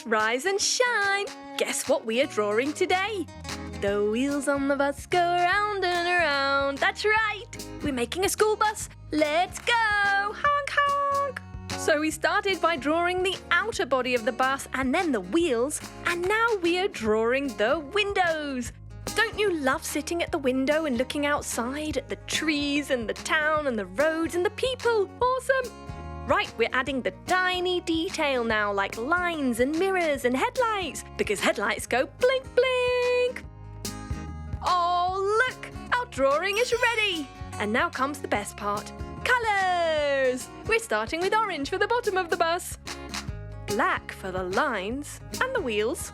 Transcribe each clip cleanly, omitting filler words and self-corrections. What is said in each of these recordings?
friends, rise and shine. Guess what we are drawing today? The wheels on the bus go round and around. That's right, we're making a school bus. Let's go! Honk, honk! So we started by drawing the outer body of the bus and then the wheels, and now we are drawing the windows. Don't you love sitting at the window and looking outside at the trees and the town and the roads and the people? Awesome! Right, we're adding the tiny detail now, like lines and mirrors and headlights, because headlights go blink, blink. Oh, look! Our drawing is ready! And now comes the best part. Colours! We're starting with orange for the bottom of the bus, black for the lines and the wheels.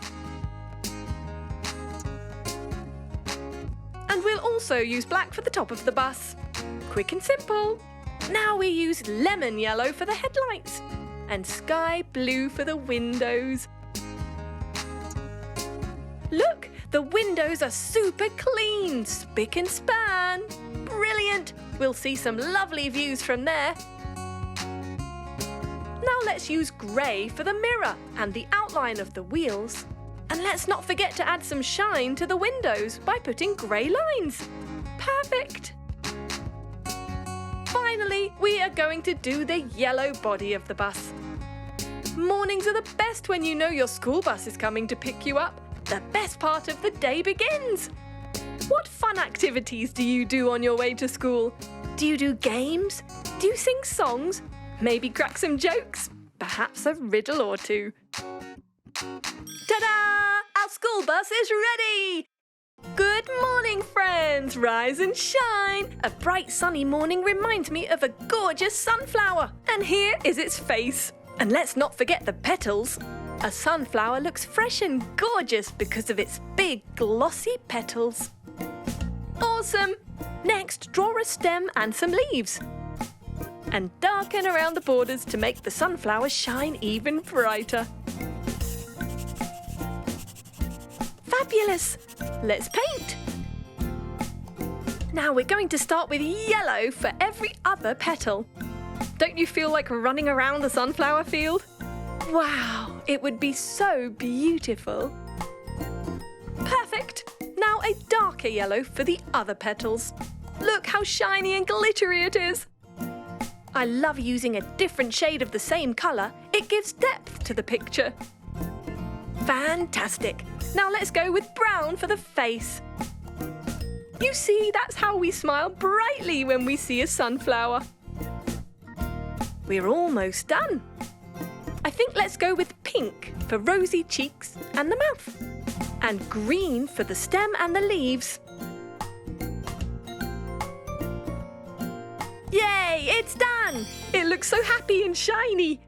And we'll also use black for the top of the bus. Quick and simple. Now we use lemon yellow for the headlights and sky blue for the windows. Look, the windows are super clean, spick and span. Brilliant! We'll see some lovely views from there. Now let's use grey for the mirror and the outline of the wheels. And let's not forget to add some shine to the windows by putting grey lines. Perfect! Finally, we are going to do the yellow body of the bus. Mornings are the best when you know your school bus is coming to pick you up. The best part of the day begins. What fun activities do you do on your way to school? Do you do games? Do you sing songs? Maybe crack some jokes? Perhaps a riddle or two. Ta-da! Our school bus is ready! Good morning, friends! Rise and shine! A bright sunny morning reminds me of a gorgeous sunflower. And here is its face. And let's not forget the petals. A sunflower looks fresh and gorgeous because of its big glossy petals. Awesome! Next, draw a stem and some leaves. And darken around the borders to make the sunflower shine even brighter. Fabulous! Let's paint! Now we're going to start with yellow for every other petal. Don't you feel like running around the sunflower field? Wow, it would be so beautiful. Perfect! Now a darker yellow for the other petals. Look how shiny and glittery it is. I love using a different shade of the same colour. It gives depth to the picture. Fantastic! Now let's go with brown for the face. You see, that's how we smile brightly when we see a sunflower. We're almost done. I think let's go with pink for rosy cheeks and the mouth. And green for the stem and the leaves. Yay, it's done! It looks so happy and shiny.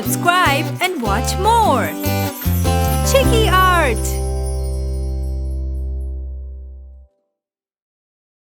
subscribe and watch more. Chiki Art!